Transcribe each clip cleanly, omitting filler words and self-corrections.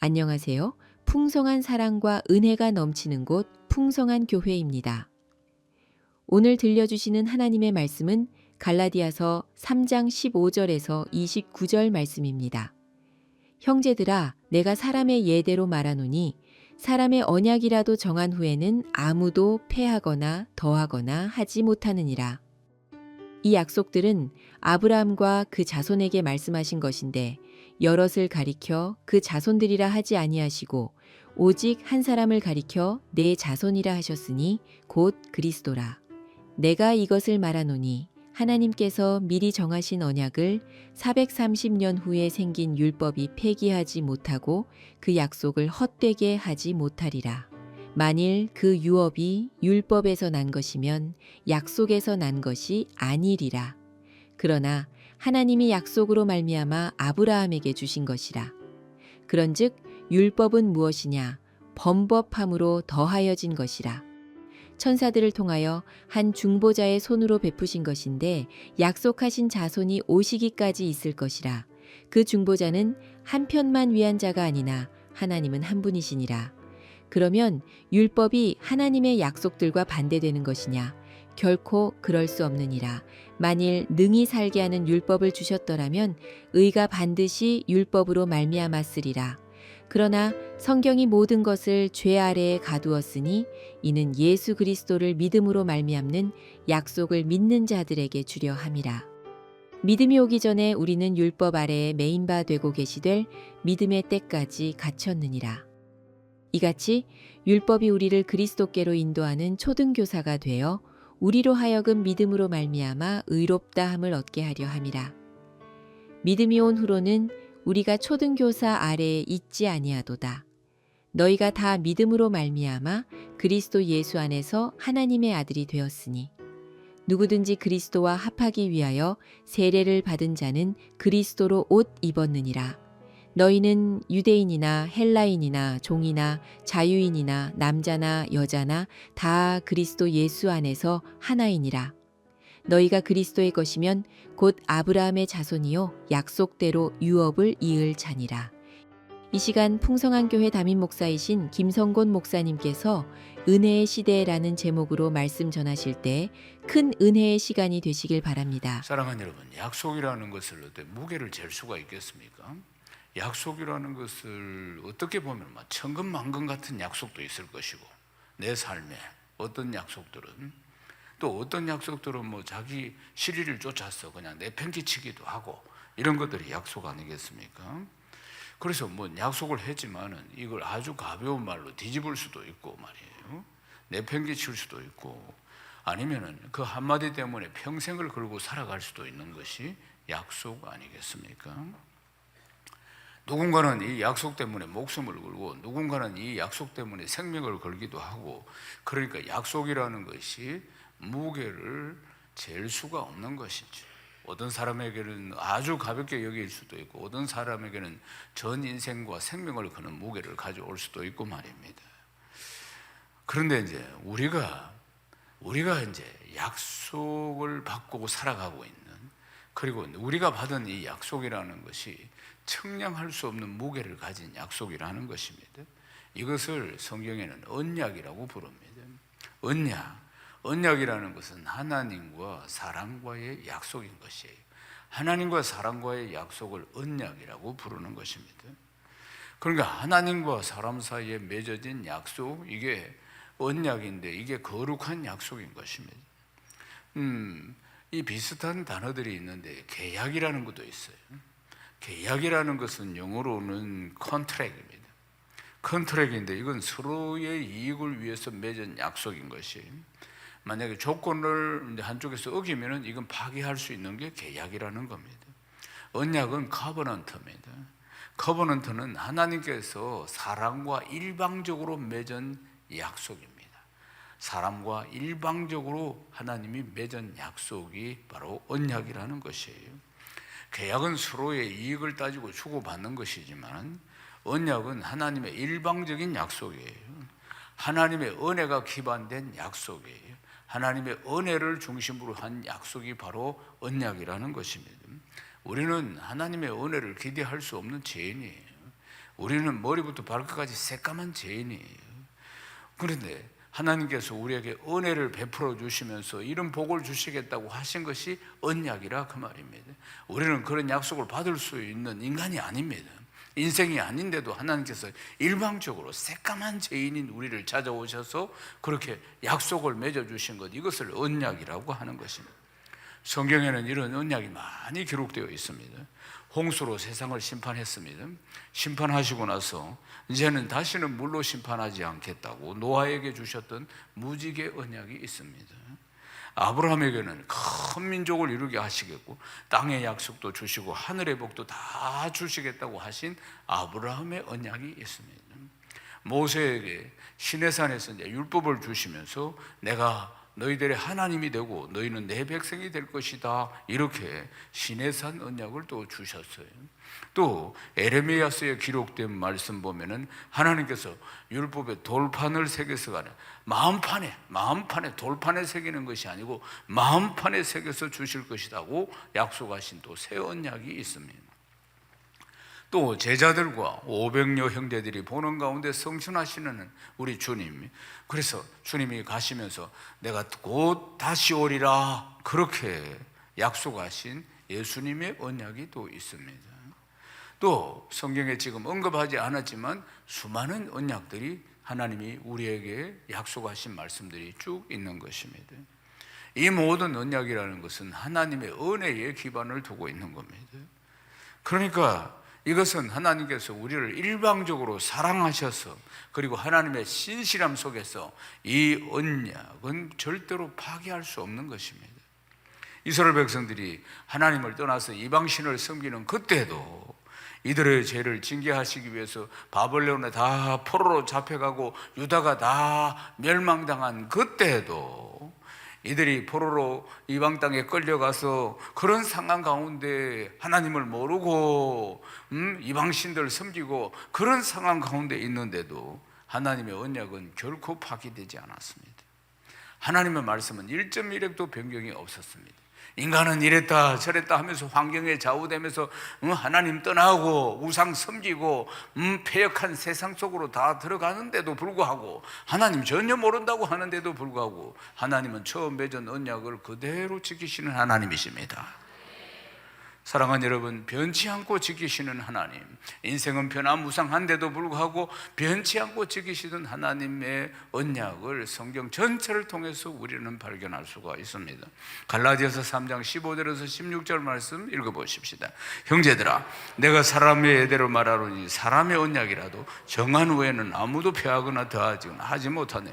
안녕하세요. 풍성한 사랑과 은혜가 넘치는 곳 풍성한 교회입니다. 오늘 들려주시는 하나님의 말씀은 갈라디아서 3장 15절에서 29절 말씀입니다. 형제들아, 내가 사람의 예대로 말하노니 사람의 언약이라도 정한 후에는 아무도 패하거나 더하거나 하지 못하느니라. 이 약속들은 아브라함과 그 자손에게 말씀하신 것인데 여럿을 가리켜 그 자손들이라 하지 아니하시고 오직 한 사람을 가리켜 내 자손이라 하셨으니 곧 그리스도라. 내가 이것을 말하노니 하나님께서 미리 정하신 언약을 430년 후에 생긴 율법이 폐기하지 못하고 그 약속을 헛되게 하지 못하리라. 만일 그 유업이 율법에서 난 것이면 약속에서 난 것이 아니리라. 그러나 하나님이 약속으로 말미암아 아브라함에게 주신 것이라. 그런즉 율법은 무엇이냐? 범법함으로 더하여진 것이라. 천사들을 통하여 한 중보자의 손으로 베푸신 것인데 약속하신 자손이 오시기까지 있을 것이라. 그 중보자는 한 편만 위한 자가 아니나 하나님은 한 분이시니라. 그러면 율법이 하나님의 약속들과 반대되는 것이냐? 결코 그럴 수 없느니라. 만일 능히 살게 하는 율법을 주셨더라면 의가 반드시 율법으로 말미암았으리라. 그러나 성경이 모든 것을 죄 아래에 가두었으니 이는 예수 그리스도를 믿음으로 말미암는 약속을 믿는 자들에게 주려 함이라. 믿음이 오기 전에 우리는 율법 아래에 매인 바 되고 계시될 믿음의 때까지 갇혔느니라. 이같이 율법이 우리를 그리스도께로 인도하는 초등교사가 되어 우리로 하여금 믿음으로 말미암아 의롭다 함을 얻게 하려 함이라. 믿음이 온 후로는 우리가 초등교사 아래에 있지 아니하도다. 너희가 다 믿음으로 말미암아 그리스도 예수 안에서 하나님의 아들이 되었으니 누구든지 그리스도와 합하기 위하여 세례를 받은 자는 그리스도로 옷 입었느니라. 너희는 유대인이나 헬라인이나 종이나 자유인이나 남자나 여자나 다 그리스도 예수 안에서 하나이니라. 너희가 그리스도의 것이면 곧 아브라함의 자손이요 약속대로 유업을 이을 자니라. 이 시간 풍성한 교회 담임 목사이신 김성곤 목사님께서 은혜의 시대라는 제목으로 말씀 전하실 때 큰 은혜의 시간이 되시길 바랍니다. 사랑하는 여러분, 약속이라는 것을 어떻게 무게를 잴 수가 있겠습니까? 약속이라는 것을 어떻게 보면 천근만근 같은 약속도 있을 것이고, 내 삶에 어떤 약속들은 또 어떤 약속들은 자기 실의를 쫓아서 그냥 내팽개치기도 하고 이런 것들이 약속 아니겠습니까? 그래서 약속을 했지만은 이걸 아주 가벼운 말로 뒤집을 수도 있고 말이에요. 내팽개칠 수도 있고 아니면은 그 한마디 때문에 평생을 걸고 살아갈 수도 있는 것이 약속 아니겠습니까? 누군가는 이 약속 때문에 목숨을 걸고 누군가는 이 약속 때문에 생명을 걸기도 하고, 그러니까 약속이라는 것이 무게를 잴 수가 없는 것이죠. 어떤 사람에게는 아주 가볍게 여길 수도 있고 어떤 사람에게는 전 인생과 생명을 거는 무게를 가져올 수도 있고 말입니다. 그런데 이제 우리가 이제 약속을 받고 살아가고 있는, 그리고 우리가 받은 이 약속이라는 것이 측량할 수 없는 무게를 가진 약속이라는 것입니다. 이것을 성경에는 언약이라고 부릅니다. 언약이라는 것은 하나님과 사람과의 약속인 것이에요. 하나님과 사람과의 약속을 언약이라고 부르는 것입니다. 그러니까 하나님과 사람 사이에 맺어진 약속, 이게 언약인데 이게 거룩한 약속인 것입니다. 이 비슷한 단어들이 있는데 계약이라는 것도 있어요. 계약이라는 것은 영어로는 컨트랙입니다. 컨트랙인데 이건 서로의 이익을 위해서 맺은 약속인 것이, 만약에 조건을 한쪽에서 어기면은 이건 파기할 수 있는 게 계약이라는 겁니다. 언약은 커버넌트입니다. 커버넌트는 하나님께서 사람과 일방적으로 맺은 약속입니다. 사람과 일방적으로 하나님이 맺은 약속이 바로 언약이라는 것이에요. 계약은 서로의 이익을 따지고 주고받는 것이지만 언약은 하나님의 일방적인 약속이에요. 하나님의 은혜가 기반된 약속이에요. 하나님의 은혜를 중심으로 한 약속이 바로 언약이라는 것입니다. 우리는 하나님의 은혜를 기대할 수 없는 죄인이에요. 우리는 머리부터 발끝까지 새까만 죄인이에요. 그런데 하나님께서 우리에게 은혜를 베풀어 주시면서 이런 복을 주시겠다고 하신 것이 언약이라 그 말입니다. 우리는 그런 약속을 받을 수 있는 인간이 아닙니다. 인생이 아닌데도 하나님께서 일방적으로 새까만 죄인인 우리를 찾아오셔서 그렇게 약속을 맺어주신 것, 이것을 언약이라고 하는 것입니다. 성경에는 이런 언약이 많이 기록되어 있습니다. 홍수로 세상을 심판했습니다. 심판하시고 나서 이제는 다시는 물로 심판하지 않겠다고 노아에게 주셨던 무지개 언약이 있습니다. 아브라함에게는 큰 민족을 이루게 하시겠고 땅의 약속도 주시고 하늘의 복도 다 주시겠다고 하신 아브라함의 언약이 있습니다. 모세에게 시내산에서 이제 율법을 주시면서 내가 너희들의 하나님이 되고 너희는 내 백성이 될 것이다, 이렇게 시내산 언약을 또 주셨어요. 또 에레미야서에 기록된 말씀 보면은 하나님께서 율법의 돌판을 새겨서가 아니라 마음판에 돌판에 새기는 것이 아니고 마음판에 새겨서 주실 것이라고 약속하신 또 새 언약이 있습니다. 또 제자들과 500여 형제들이 보는 가운데 성춘하시는 우리 주님, 그래서 주님이 가시면서 내가 곧 다시 오리라 그렇게 약속하신 예수님의 언약이 또 있습니다. 또 성경에 지금 언급하지 않았지만 수많은 언약들이 하나님이 우리에게 약속하신 말씀들이 쭉 있는 것입니다. 이 모든 언약이라는 것은 하나님의 은혜에 기반을 두고 있는 겁니다. 그러니까 이것은 하나님께서 우리를 일방적으로 사랑하셔서 그리고 하나님의 신실함 속에서 이 언약은 절대로 파기할 수 없는 것입니다. 이스라엘 백성들이 하나님을 떠나서 이방신을 섬기는 그때도 이들의 죄를 징계하시기 위해서 바벨론에 다 포로로 잡혀가고 유다가 다 멸망당한 그때도 이들이 포로로 이방 땅에 끌려가서 그런 상황 가운데 하나님을 모르고 이방신들 섬기고 그런 상황 가운데 있는데도 하나님의 언약은 결코 파기되지 않았습니다. 하나님의 말씀은 1.1획도 변경이 없었습니다. 인간은 이랬다 저랬다 하면서 환경에 좌우되면서 하나님 떠나고 우상 섬기고 패역한 세상 속으로 다 들어가는데도 불구하고, 하나님 전혀 모른다고 하는데도 불구하고 하나님은 처음 맺은 언약을 그대로 지키시는 하나님이십니다. 사랑하는 여러분, 변치 않고 지키시는 하나님, 인생은 변화무쌍한데도 불구하고 변치 않고 지키시는 하나님의 언약을 성경 전체를 통해서 우리는 발견할 수가 있습니다. 갈라디아서 3장 15절에서 16절 말씀 읽어보십시다. 형제들아, 내가 사람의 예대로 말하노니 사람의 언약이라도 정한 후에는 아무도 폐하거나 더하지 못하느니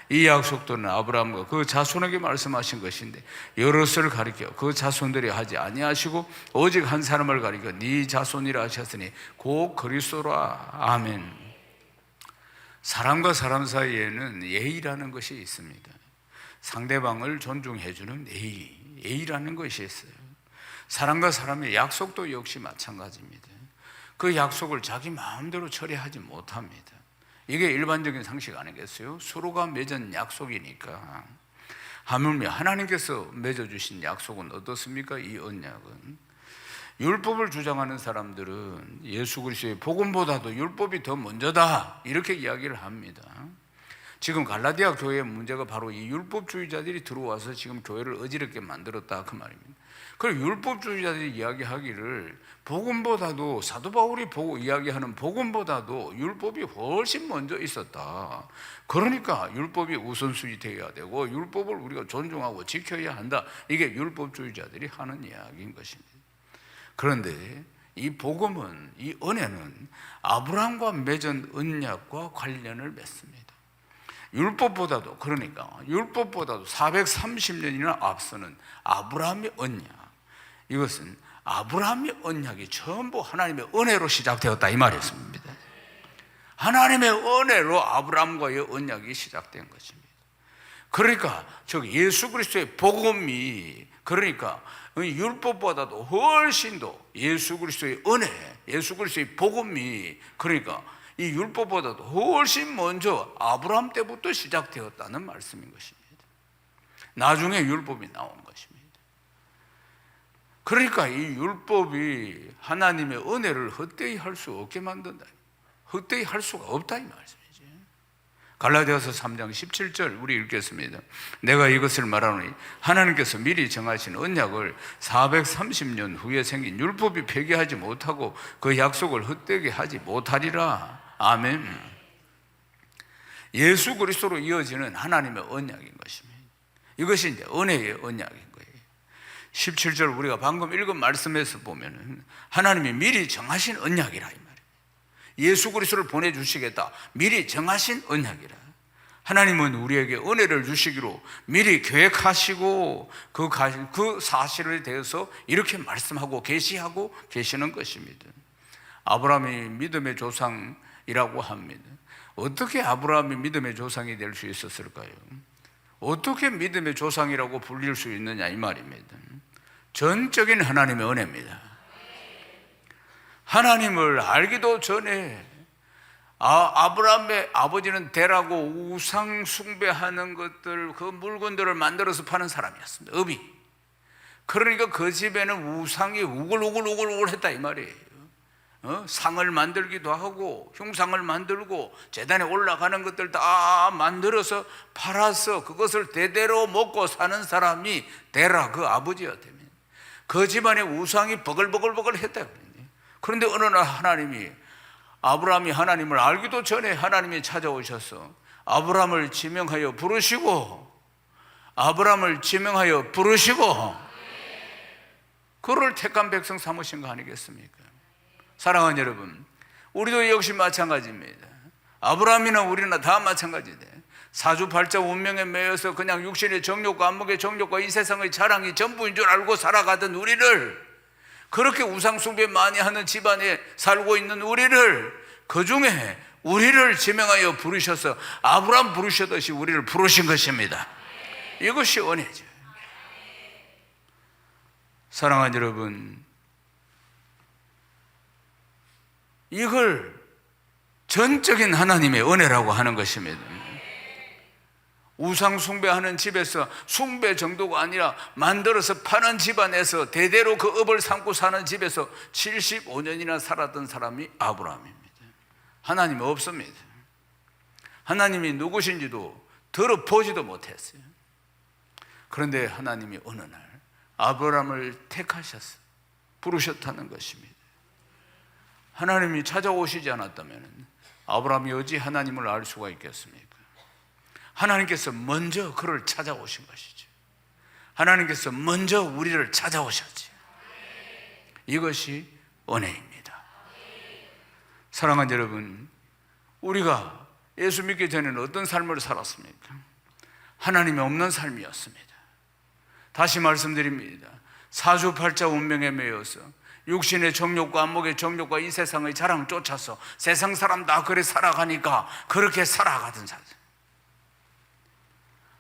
이 약속들은 아브라함과 그 자손에게 말씀하신 것인데 여럿을 가리켜 그 자손들이 하지 아니하시고 오직 한 사람을 가리켜 네 자손이라 하셨으니 곧 그리스도라. 아멘. 사람과 사람 사이에는 예의라는 것이 있습니다. 상대방을 존중해주는 예의라는 것이 있어요. 사람과 사람의 약속도 역시 마찬가지입니다. 그 약속을 자기 마음대로 처리하지 못합니다. 이게 일반적인 상식 아니겠어요? 서로가 맺은 약속이니까. 하물며 하나님께서 맺어주신 약속은 어떻습니까? 이 언약은 율법을 주장하는 사람들은 예수 그리스도의 복음보다도 율법이 더 먼저다 이렇게 이야기를 합니다. 지금 갈라디아 교회의 문제가 바로 이 율법주의자들이 들어와서 지금 교회를 어지럽게 만들었다 그 말입니다. 그리고 율법주의자들이 이야기하기를 복음보다도, 사도 바울이 이야기하는 복음보다도 율법이 훨씬 먼저 있었다. 그러니까 율법이 우선순위 되어야 되고 율법을 우리가 존중하고 지켜야 한다. 이게 율법주의자들이 하는 이야기인 것입니다. 그런데 이 복음은, 이 은혜는 아브라함과 맺은 언약과 관련을 맺습니다. 율법보다도, 그러니까 율법보다도 430년이나 앞서는 아브라함의 언약, 이것은 아브라함의 언약이 전부 하나님의 은혜로 시작되었다 이 말이었습니다. 하나님의 은혜로 아브라함과의 언약이 시작된 것입니다. 그러니까 예수 그리스도의 복음이, 그러니까 율법보다도 훨씬 더 예수 그리스도의 은혜, 예수 그리스도의 복음이, 그러니까 이 율법보다도 훨씬 먼저 아브라함 때부터 시작되었다는 말씀인 것입니다. 나중에 율법이 나온 것입니다. 그러니까 이 율법이 하나님의 은혜를 헛되이 할 수 없게 만든다. 헛되이 할 수가 없다 이 말씀이지. 갈라디아서 3장 17절 우리 읽겠습니다. 내가 이것을 말하노니 하나님께서 미리 정하신 언약을 430년 후에 생긴 율법이 폐기하지 못하고 그 약속을 헛되게 하지 못하리라. 아멘. 예수 그리스도로 이어지는 하나님의 언약인 것입니다. 이것이 이제 은혜의 언약인 거예요. 17절 우리가 방금 읽은 말씀에서 보면은 하나님이 미리 정하신 언약이라 이 말이에요. 예수 그리스도를 보내주시겠다 미리 정하신 언약이라. 하나님은 우리에게 은혜를 주시기로 미리 계획하시고 그 사실에 대해서 이렇게 말씀하고 계시하고 계시는 것입니다. 아브라함이 믿음의 조상이라고 합니다. 어떻게 아브라함이 믿음의 조상이 될 수 있었을까요? 어떻게 믿음의 조상이라고 불릴 수 있느냐 이 말입니다. 전적인 하나님의 은혜입니다. 하나님을 알기도 전에 아브라함의 아버지는 대라고 우상 숭배하는 것들, 그 물건들을 만들어서 파는 사람이었습니다. 업이. 그러니까 그 집에는 우상이 우글우글 했다 이 말이에요. 상을 만들기도 하고 흉상을 만들고 제단에 올라가는 것들 다 만들어서 팔아서 그것을 대대로 먹고 사는 사람이 데라 그 아버지였다며. 그 집안에 우상이 버글버글 했다. 그런데 어느 날 하나님이 아브라함이 하나님을 알기도 전에 하나님이 찾아오셔서 아브라함을 지명하여 부르시고 그를 택한 백성 삼으신 거 아니겠습니까? 사랑하는 여러분, 우리도 역시 마찬가지입니다. 아브라함이나 우리나 다 마찬가지돼. 사주팔자 운명에 매여서 그냥 육신의 정욕과 안목의 정욕과 이 세상의 자랑이 전부인 줄 알고 살아가던 우리를, 그렇게 우상숭배 많이 하는 집안에 살고 있는 우리를, 그 중에 우리를 지명하여 부르셔서 아브라함 부르셨듯이 우리를 부르신 것입니다. 이것이 은혜죠. 사랑하는 여러분, 이걸 전적인 하나님의 은혜라고 하는 것입니다. 우상 숭배하는 집에서 숭배 정도가 아니라 만들어서 파는 집안에서 대대로 그 업을 삼고 사는 집에서 75년이나 살았던 사람이 아브라함입니다. 하나님이 없습니다. 하나님이 누구신지도 들어보지도 못했어요. 그런데 하나님이 어느 날 아브라함을 택하셔서 부르셨다는 것입니다. 하나님이 찾아오시지 않았다면 아브라함이 어찌 하나님을 알 수가 있겠습니까? 하나님께서 먼저 그를 찾아오신 것이죠. 하나님께서 먼저 우리를 찾아오셨지. 이것이 은혜입니다. 사랑하는 여러분, 우리가 예수 믿기 전에는 어떤 삶을 살았습니까? 하나님이 없는 삶이었습니다. 다시 말씀드립니다. 사주팔자 운명에 매여서 육신의 정욕과 안목의 정욕과 이 세상의 자랑 쫓아서 세상 사람 다 그래 살아가니까 그렇게 살아가던 사람.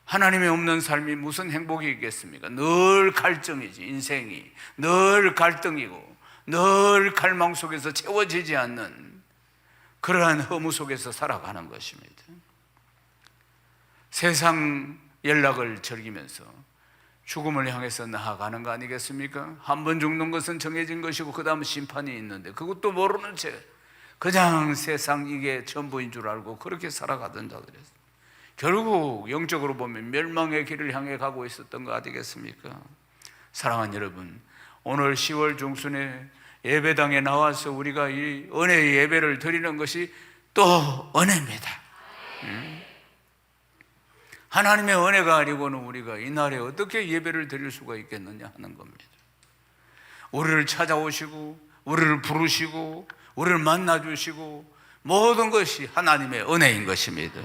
하나님이 없는 삶이 무슨 행복이 있겠습니까? 늘 갈증이지. 인생이 늘 갈등이고 늘 갈망 속에서 채워지지 않는 그러한 허무 속에서 살아가는 것입니다. 세상 연락을 즐기면서 죽음을 향해서 나아가는 거 아니겠습니까? 한 번 죽는 것은 정해진 것이고 그 다음 심판이 있는데 그것도 모르는 채 그냥 세상 이게 전부인 줄 알고 그렇게 살아가던 자들이었어요. 결국 영적으로 보면 멸망의 길을 향해 가고 있었던 거 아니겠습니까? 사랑하는 여러분, 오늘 10월 중순에 예배당에 나와서 우리가 이 은혜의 예배를 드리는 것이 또 은혜입니다. 하나님의 은혜가 아니고는 우리가 이날에 어떻게 예배를 드릴 수가 있겠느냐 하는 겁니다. 우리를 찾아오시고 우리를 부르시고 우리를 만나주시고 모든 것이 하나님의 은혜인 것입니다.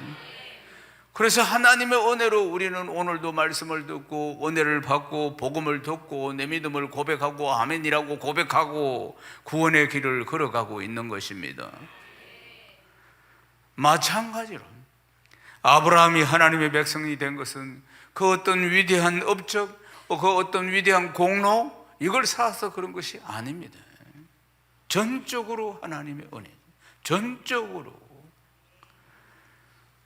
그래서 하나님의 은혜로 우리는 오늘도 말씀을 듣고 은혜를 받고 복음을 듣고 내 믿음을 고백하고 아멘이라고 고백하고 구원의 길을 걸어가고 있는 것입니다. 마찬가지로 아브라함이 하나님의 백성이 된 것은 그 어떤 위대한 업적, 그 어떤 위대한 공로, 이걸 쌓아서 그런 것이 아닙니다. 전적으로 하나님의 은혜, 전적으로.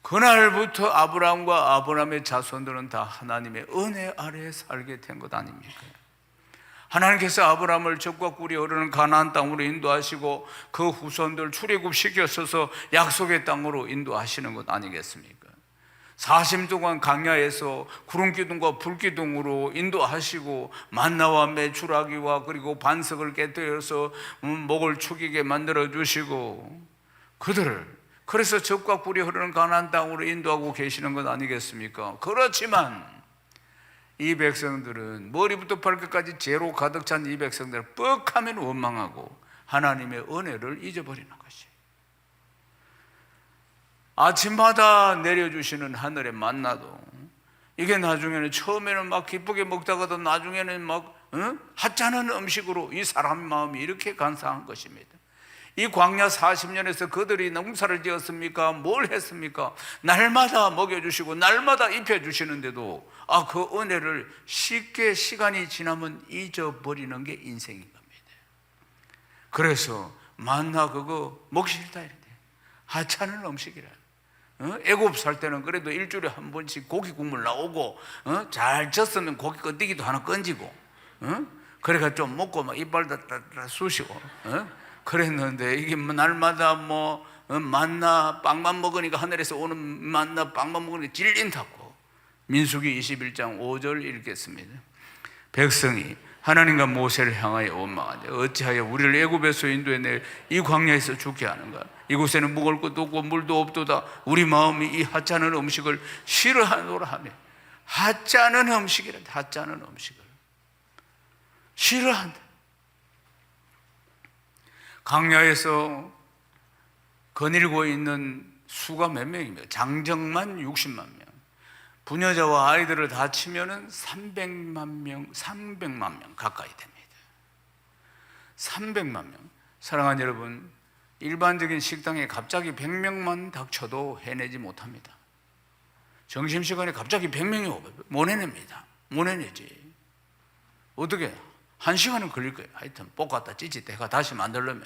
그날부터 아브라함과 아브라함의 자손들은 다 하나님의 은혜 아래에 살게 된 것 아닙니까? 하나님께서 아브라함을 적과 꿀이 흐르는 가나안 땅으로 인도하시고 그 후손들 출애굽시켜서 약속의 땅으로 인도하시는 것 아니겠습니까? 40년 동안 광야에서 구름기둥과 불기둥으로 인도하시고 만나와 메추라기와 그리고 반석을 깨뜨려서 목을 축이게 만들어 주시고 그들을 그래서 적과 꿀이 흐르는 가나안 땅으로 인도하고 계시는 것 아니겠습니까? 그렇지만 이 백성들은 머리부터 발끝까지 죄로 가득 찬 이 백성들은 뻑하면 원망하고 하나님의 은혜를 잊어버리는 것이. 아침마다 내려주시는 하늘의 만나도 이게 나중에는 처음에는 막 기쁘게 먹다가도 나중에는 막 하찮은 음식으로 이 사람 마음이 이렇게 간사한 것입니다. 이 광야 40년에서 그들이 농사를 지었습니까? 뭘 했습니까? 날마다 먹여주시고 날마다 입혀주시는데도 그 은혜를 쉽게 시간이 지나면 잊어버리는 게 인생인 겁니다. 그래서 만나 그거 먹기 싫다 이래. 하찮은 음식이라. 애굽 살 때는 그래도 일주일에 한 번씩 고기 국물 나오고 잘 졌으면 고기 건더기도 하나 건지고 그래가 좀 먹고 막 이빨 다 쑤시고 그랬는데 이게 날마다 만나 빵만 먹으니까 하늘에서 오는 만나 빵만 먹으니까 질린다고. 민수기 21장 5절 읽겠습니다. 백성이 하나님과 모세를 향하여 원망하되 어찌하여 우리를 애굽에서 인도해내 이 광야에서 죽게 하는가? 이곳에는 먹을 것도 없고 물도 없도다. 우리 마음이 이 하찮은 음식을 싫어하노라 하며. 하찮은 음식이라. 하찮은 음식을 싫어한다. 광야에서 거닐고 있는 수가 몇 명입니까? 장정만 60만 명, 부녀자와 아이들을 다 치면은 300만 명 가까이 됩니다. 300만 명. 사랑하는 여러분, 일반적인 식당에 갑자기 100명만 닥쳐도 해내지 못합니다. 점심시간에 갑자기 100명이 오면 못 해냅니다. 못 해내지. 어떻게? 1시간은 걸릴 거예요. 하여튼 볶았다 찌짓 해가 다시 만들려면.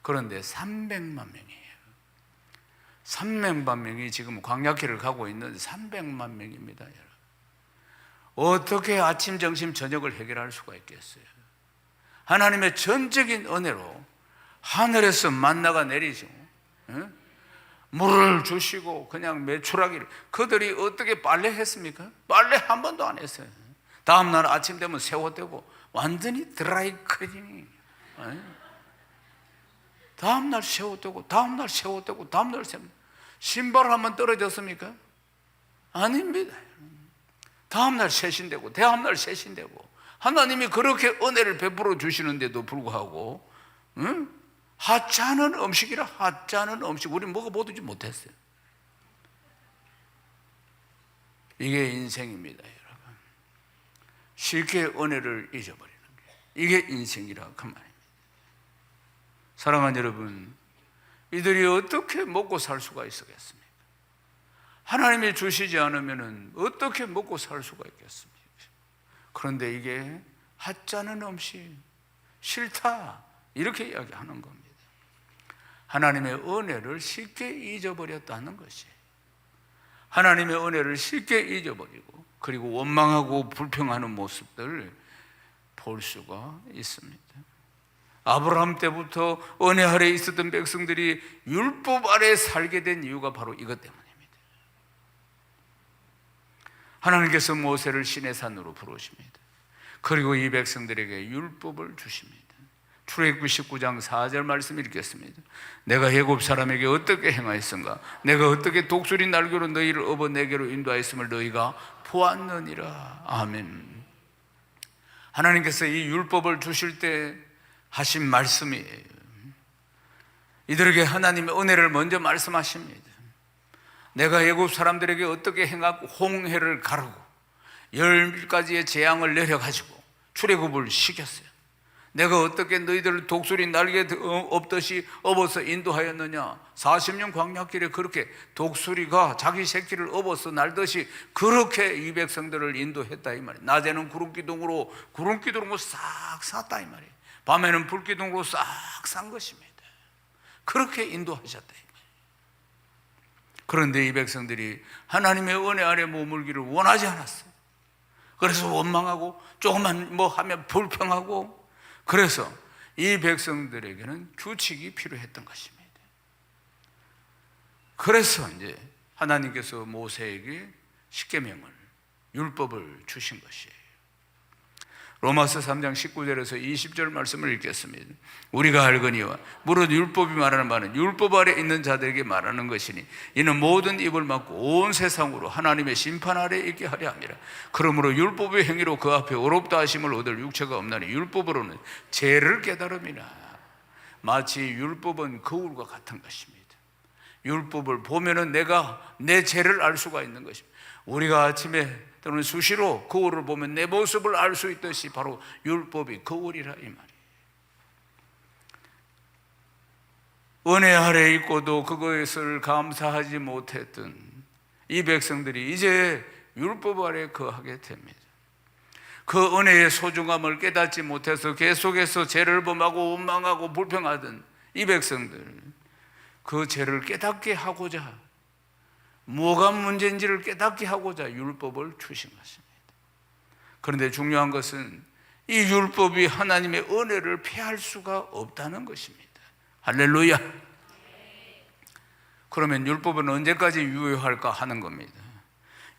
그런데 300만 명이에요. 300만 명이 지금 광야길을 가고 있는데 300만 명입니다. 여러분. 어떻게 아침, 점심, 저녁을 해결할 수가 있겠어요? 하나님의 전적인 은혜로 하늘에서 만나가 내리죠. 물을 주시고 그냥 메추라기를. 그들이 어떻게 빨래했습니까? 빨래 한 번도 안 했어요. 다음날 아침 되면 세워대고 완전히 드라이 클리닝. 다음날 세워대고 다음날 세워대고 다음날 세워대고. 신발 한번 떨어졌습니까? 아닙니다. 다음날 세신되고 다음날 세신되고. 하나님이 그렇게 은혜를 베풀어 주시는데도 불구하고 하찮은 음식이라. 하찮은 음식 우리 먹어보지 못했어요. 이게 인생입니다. 여러분, 쉽게 은혜를 잊어버리는 게 이게 인생이라 그 말입니다. 사랑하는 여러분, 이들이 어떻게 먹고 살 수가 있겠습니까? 하나님이 주시지 않으면 어떻게 먹고 살 수가 있겠습니까? 그런데 이게 하찮은 음식, 싫다 이렇게 이야기하는 겁니다. 하나님의 은혜를 쉽게 잊어버렸다는 것이. 하나님의 은혜를 쉽게 잊어버리고 그리고 원망하고 불평하는 모습들을 볼 수가 있습니다. 아브라함 때부터 은혜 아래 있었던 백성들이 율법 아래 살게 된 이유가 바로 이것 때문입니다. 하나님께서 모세를 시내산으로 부르십니다. 그리고 이 백성들에게 율법을 주십니다. 출애굽기 19장 4절 말씀 읽겠습니다. 내가 애굽 사람에게 어떻게 행하였은가? 내가 어떻게 독수리 날개로 너희를 업어 내게로 인도하였음을 너희가 보았느니라. 아멘. 하나님께서 이 율법을 주실 때 하신 말씀이에요. 이들에게 하나님의 은혜를 먼저 말씀하십니다. 내가 애굽 사람들에게 어떻게 행하고 홍해를 가르고 10가지의 재앙을 내려가지고 출애굽을 시켰어요. 내가 어떻게 너희들을 독수리 날개 업듯이 업어서 인도하였느냐. 40년 광야길에 그렇게 독수리가 자기 새끼를 업어서 날듯이 그렇게 이 백성들을 인도했다 이 말이에요. 낮에는 구름기둥으로 싹 쌌다 이 말이에요. 밤에는 불기둥으로 싹 산 것입니다. 그렇게 인도하셨다 이 말이에요. 그런데 이 백성들이 하나님의 은혜 아래 머물기를 원하지 않았어요. 그래서 원망하고 조금만 뭐 하면 불평하고, 그래서 이 백성들에게는 규칙이 필요했던 것입니다. 그래서 이제 하나님께서 모세에게 십계명을, 율법을 주신 것이에요. 로마서 3장 19절에서 20절 말씀을 읽겠습니다. 우리가 알거니와 무릇 율법이 말하는 바는 율법 아래 있는 자들에게 말하는 것이니 이는 모든 입을 막고 온 세상으로 하나님의 심판 아래 있게 하려 함이라. 그러므로 율법의 행위로 그 앞에 어렵다 하심을 얻을 육체가 없나니 율법으로는 죄를 깨달음이나. 마치 율법은 거울과 같은 것입니다. 율법을 보면은 내가 내 죄를 알 수가 있는 것입니다. 우리가 아침에 또는 수시로 거울을 보면 내 모습을 알 수 있듯이 바로 율법이 거울이라 이 말이에요. 은혜 아래 있고도 그것을 감사하지 못했던 이 백성들이 이제 율법 아래 거하게 됩니다. 그 은혜의 소중함을 깨닫지 못해서 계속해서 죄를 범하고 원망하고 불평하던 이 백성들, 그 죄를 깨닫게 하고자, 뭐가 문제인지를 깨닫게 하고자 율법을 주신 것입니다. 그런데 중요한 것은 이 율법이 하나님의 은혜를 폐할 수가 없다는 것입니다. 할렐루야. 그러면 율법은 언제까지 유효할까 하는 겁니다.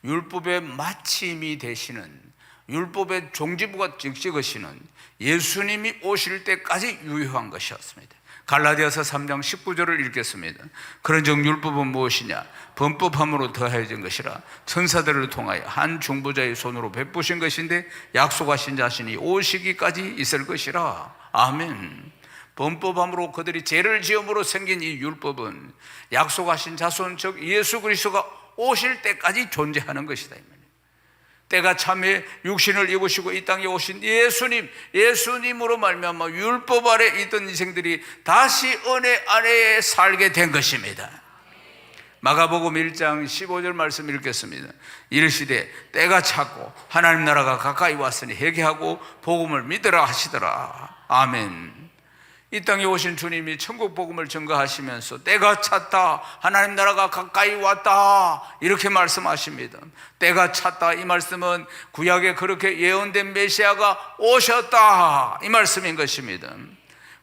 율법의 마침이 되시는, 율법의 종지부가 찍으시는 예수님이 오실 때까지 유효한 것이었습니다. 갈라디아서 3장 19절을 읽겠습니다. 그런즉 율법은 무엇이냐? 범법함으로 더해진 것이라 천사들을 통하여 한 중보자의 손으로 베푸신 것인데 약속하신 자신이 오시기까지 있을 것이라. 아멘. 범법함으로 그들이 죄를 지음으로 생긴 이 율법은 약속하신 자손, 즉 예수 그리스도가 오실 때까지 존재하는 것이다. 때가 참에 육신을 입으시고 이 땅에 오신 예수님으로 말미암아 율법 아래 있던 인생들이 다시 은혜 아래에 살게 된 것입니다. 마가복음 1장 15절 말씀 읽겠습니다. 이르시되 때가 찼고 하나님 나라가 가까이 왔으니 회개하고 복음을 믿으라 하시더라. 아멘. 이 땅에 오신 주님이 천국 복음을 전가하시면서 때가 찼다, 하나님 나라가 가까이 왔다, 이렇게 말씀하십니다. 때가 찼다, 이 말씀은 구약에 그렇게 예언된 메시아가 오셨다, 이 말씀인 것입니다.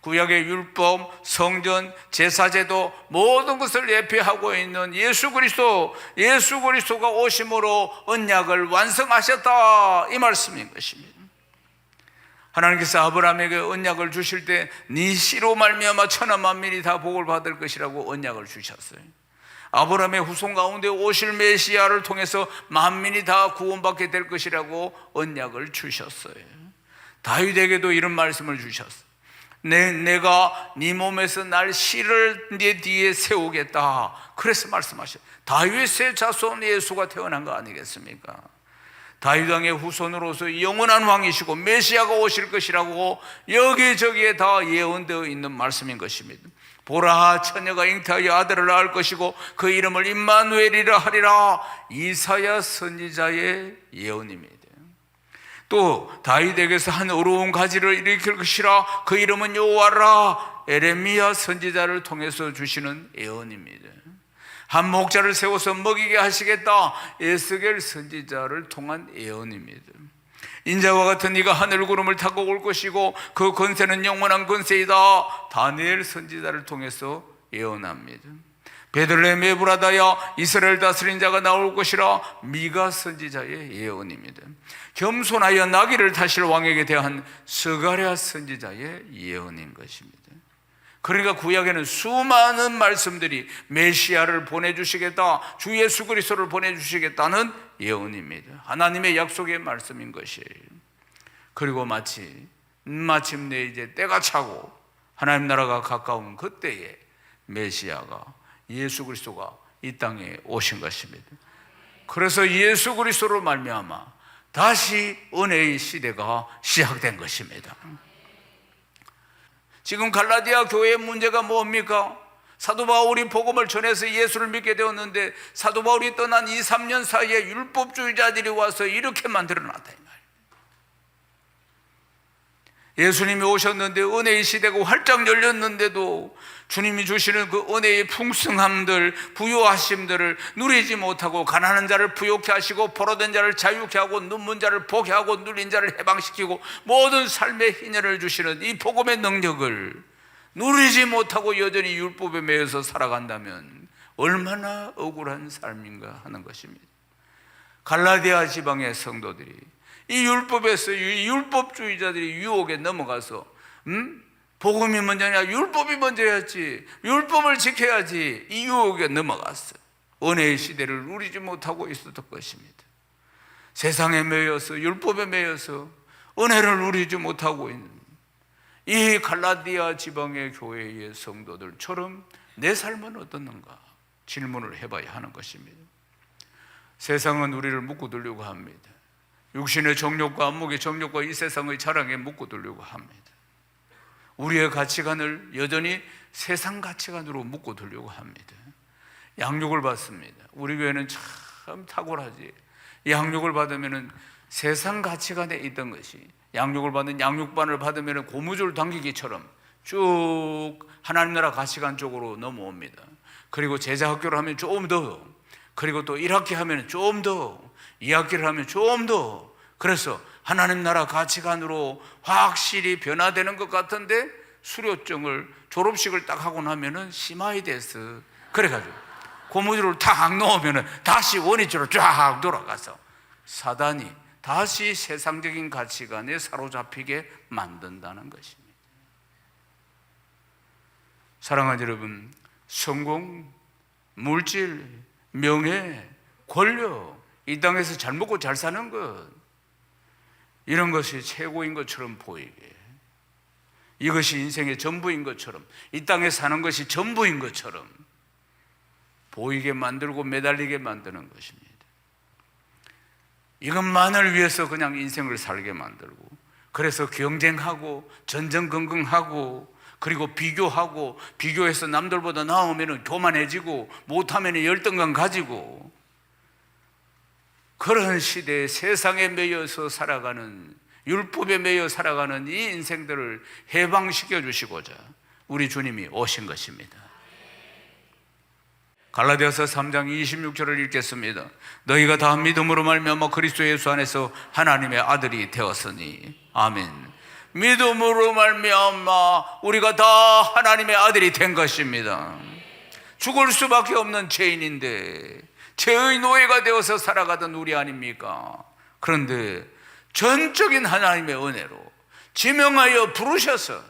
구약의 율법, 성전, 제사제도 모든 것을 예표하고 있는 예수 그리스도가 오심으로 언약을 완성하셨다, 이 말씀인 것입니다. 하나님께서 아브라함에게 언약을 주실 때 네 씨로 말미암아 천하 만민이 다 복을 받을 것이라고 언약을 주셨어요. 아브라함의 후손 가운데 오실 메시아를 통해서 만민이 다 구원받게 될 것이라고 언약을 주셨어요. 다윗에게도 이런 말씀을 주셨어요. 내가 네 몸에서 날 씨를 네 뒤에 세우겠다, 그래서 말씀하셨어요. 다윗의 자손 예수가 태어난 거 아니겠습니까? 다윗 왕의 후손으로서 영원한 왕이시고 메시아가 오실 것이라고 여기저기에 다 예언되어 있는 말씀인 것입니다. 보라, 처녀가 잉태하여 아들을 낳을 것이고 그 이름을 임마누엘이라 하리라, 이사야 선지자의 예언입니다. 또 다윗에게서 한 어려운 가지를 일으킬 것이라, 그 이름은 여호와라, 에레미야 선지자를 통해서 주시는 예언입니다. 한 목자를 세워서 먹이게 하시겠다, 에스겔 선지자를 통한 예언입니다. 인자와 같은 이가 하늘 구름을 타고 올 것이고 그 권세는 영원한 권세이다, 다니엘 선지자를 통해서 예언합니다. 베들레헴 에브라다야, 이스라엘 다스린 자가 나올 것이라, 미가 선지자의 예언입니다. 겸손하여 나귀를 타실 왕에게 대한 스가랴 선지자의 예언인 것입니다. 그러니까 구약에는 수많은 말씀들이 메시아를 보내주시겠다, 주 예수 그리스도를 보내주시겠다는 예언입니다. 하나님의 약속의 말씀인 것이에요. 그리고 마침내 이제 때가 차고 하나님 나라가 가까운 그때에 메시아가, 예수 그리스도가 이 땅에 오신 것입니다. 그래서 예수 그리스도로 말미암아 다시 은혜의 시대가 시작된 것입니다. 지금 갈라디아 교회의 문제가 뭡니까? 사도 바울이 복음을 전해서 예수를 믿게 되었는데 사도 바울이 떠난 2, 3년 사이에 율법주의자들이 와서 이렇게 만들어놨다, 이 예수님이 오셨는데 은혜의 시대가 활짝 열렸는데도 주님이 주시는 그 은혜의 풍성함들, 부요하심들을 누리지 못하고 가난한 자를 부요케 하시고 포로된 자를 자유케 하고 눈먼 자를 보게 하고 눌린 자를 해방시키고 모든 삶의 희년을 주시는 이 복음의 능력을 누리지 못하고 여전히 율법에 매여서 살아간다면 얼마나 억울한 삶인가 하는 것입니다. 갈라디아 지방의 성도들이 이 율법에서 이 율법주의자들이 유혹에 넘어가서 복음이 먼저냐, 율법이 먼저였지, 율법을 지켜야지, 이 유혹에 넘어갔어요. 은혜의 시대를 누리지 못하고 있었던 것입니다. 세상에 매여서 율법에 매여서 은혜를 누리지 못하고 있는 이 갈라디아 지방의 교회의 성도들처럼 내 삶은 어떻는가 질문을 해봐야 하는 것입니다. 세상은 우리를 묶어두려고 합니다. 육신의 정욕과 안목의 정욕과 이 세상의 자랑에 묶어두려고 합니다. 우리의 가치관을 여전히 세상 가치관으로 묶어두려고 합니다. 양육을 받습니다. 우리 교회는 참 탁월하지. 양육을 받으면 세상 가치관에 있던 것이, 양육을 받는 양육반을 받으면 고무줄 당기기처럼 쭉 하나님 나라 가치관 쪽으로 넘어옵니다. 그리고 제자학교를 하면 좀 더, 그리고 또 1학기 하면 좀 더, 2학기를 하면 좀 더, 그래서 하나님 나라 가치관으로 확실히 변화되는 것 같은데 수료증을, 졸업식을 딱 하고 나면은 심하이 됐어. 그래가지고 고무줄을 탁 넣으면은 다시 원위치로 쫙 돌아가서 사단이 다시 세상적인 가치관에 사로잡히게 만든다는 것입니다. 사랑하는 여러분, 성공, 물질, 명예, 권력, 이 땅에서 잘 먹고 잘 사는 것, 이런 것이 최고인 것처럼 보이게, 이것이 인생의 전부인 것처럼, 이 땅에 사는 것이 전부인 것처럼 보이게 만들고 매달리게 만드는 것입니다. 이것만을 위해서 그냥 인생을 살게 만들고, 그래서 경쟁하고 전전긍긍하고, 그리고 비교하고, 비교해서 남들보다 나오면 교만해지고 못하면 열등감 가지고, 그런 시대에 세상에 매여서 살아가는, 율법에 매여 살아가는 이 인생들을 해방시켜 주시고자 우리 주님이 오신 것입니다. 갈라디아서 3장 26절을 읽겠습니다. 너희가 다 믿음으로 말미암아 그리스도 예수 안에서 하나님의 아들이 되었으니. 아멘. 믿음으로 말미암아 우리가 다 하나님의 아들이 된 것입니다. 죽을 수밖에 없는 죄인인데 죄의 노예가 되어서 살아가던 우리 아닙니까? 그런데 전적인 하나님의 은혜로 지명하여 부르셔서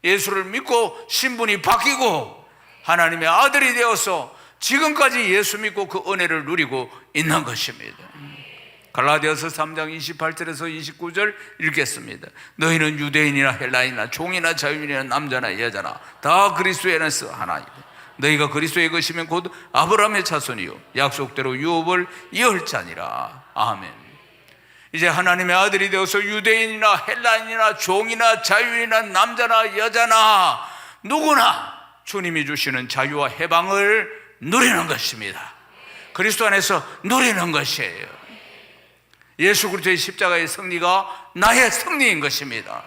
예수를 믿고 신분이 바뀌고 하나님의 아들이 되어서 지금까지 예수 믿고 그 은혜를 누리고 있는 것입니다. 갈라디아서 3장 28절에서 29절 읽겠습니다. 너희는 유대인이나 헬라인이나 종이나 자유인이나 남자나 여자나 다 그리스도 안에서 하나이다. 너희가 그리스도의 것이면 곧 아브라함의 자손이요 약속대로 유업을 이을 자니라. 아멘. 이제 하나님의 아들이 되어서 유대인이나 헬라인이나 종이나 자유인이나 남자나 여자나 누구나 주님이 주시는 자유와 해방을 누리는 것입니다. 그리스도 안에서 누리는 것이에요. 예수 그리스도의 십자가의 승리가 나의 승리인 것입니다.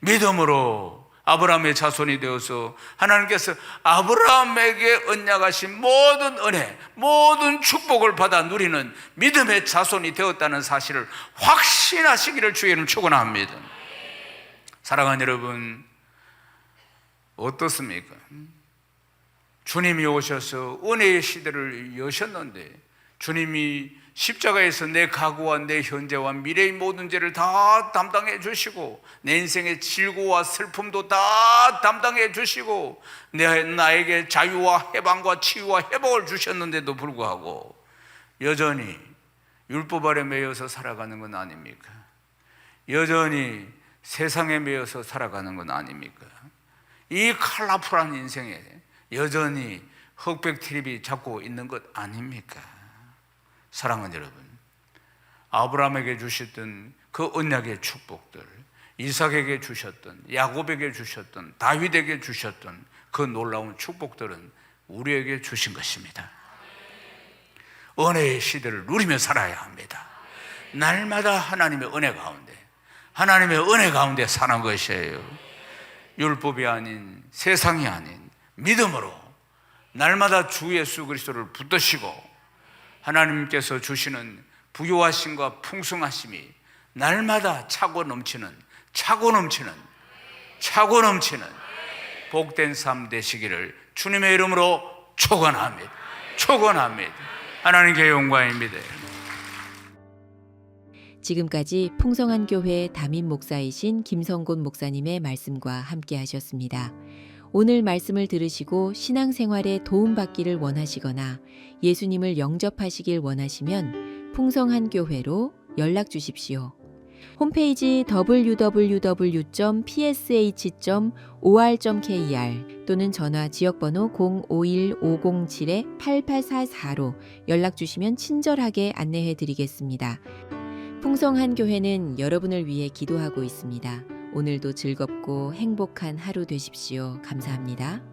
믿음으로 아브라함의 자손이 되어서 하나님께서 아브라함에게 언약하신 모든 은혜, 모든 축복을 받아 누리는 믿음의 자손이 되었다는 사실을 확신하시기를 주의는 축원합니다. 사랑하는 여러분, 어떻습니까? 주님이 오셔서 은혜의 시대를 여셨는데 주님이 십자가에서 내 과거와 내 현재와 미래의 모든 죄를 다 담당해 주시고 내 인생의 질고와 슬픔도 다 담당해 주시고 나에게 자유와 해방과 치유와 회복을 주셨는데도 불구하고 여전히 율법 아래 매여서 살아가는 건 아닙니까? 여전히 세상에 매여서 살아가는 건 아닙니까? 이 컬러풀한 인생에 여전히 흑백 트립이 잡고 있는 것 아닙니까? 사랑하는 여러분, 아브라함에게 주셨던 그 언약의 축복들, 이삭에게 주셨던, 야곱에게 주셨던, 다윗에게 주셨던 그 놀라운 축복들은 우리에게 주신 것입니다. 은혜의 시대를 누리며 살아야 합니다. 날마다 하나님의 은혜 가운데 하나님의 은혜 가운데 사는 것이에요. 율법이 아닌, 세상이 아닌 믿음으로 날마다 주 예수 그리스도를 붙드시고 하나님께서 주시는 부요하심과 풍성하심이 날마다 차고 넘치는 복된 삶 되시기를 주님의 이름으로 축원합니다. 하나님께 영광입니다. 지금까지 풍성한 교회 담임 목사이신 김성곤 목사님의 말씀과 함께 하셨습니다. 오늘 말씀을 들으시고 신앙생활에 도움받기를 원하시거나 예수님을 영접하시길 원하시면 풍성한 교회로 연락 주십시오. 홈페이지 www.psh.or.kr 또는 전화 지역번호 051-507-8844로 연락 주시면 친절하게 안내해 드리겠습니다. 풍성한 교회는 여러분을 위해 기도하고 있습니다. 오늘도 즐겁고 행복한 하루 되십시오. 감사합니다.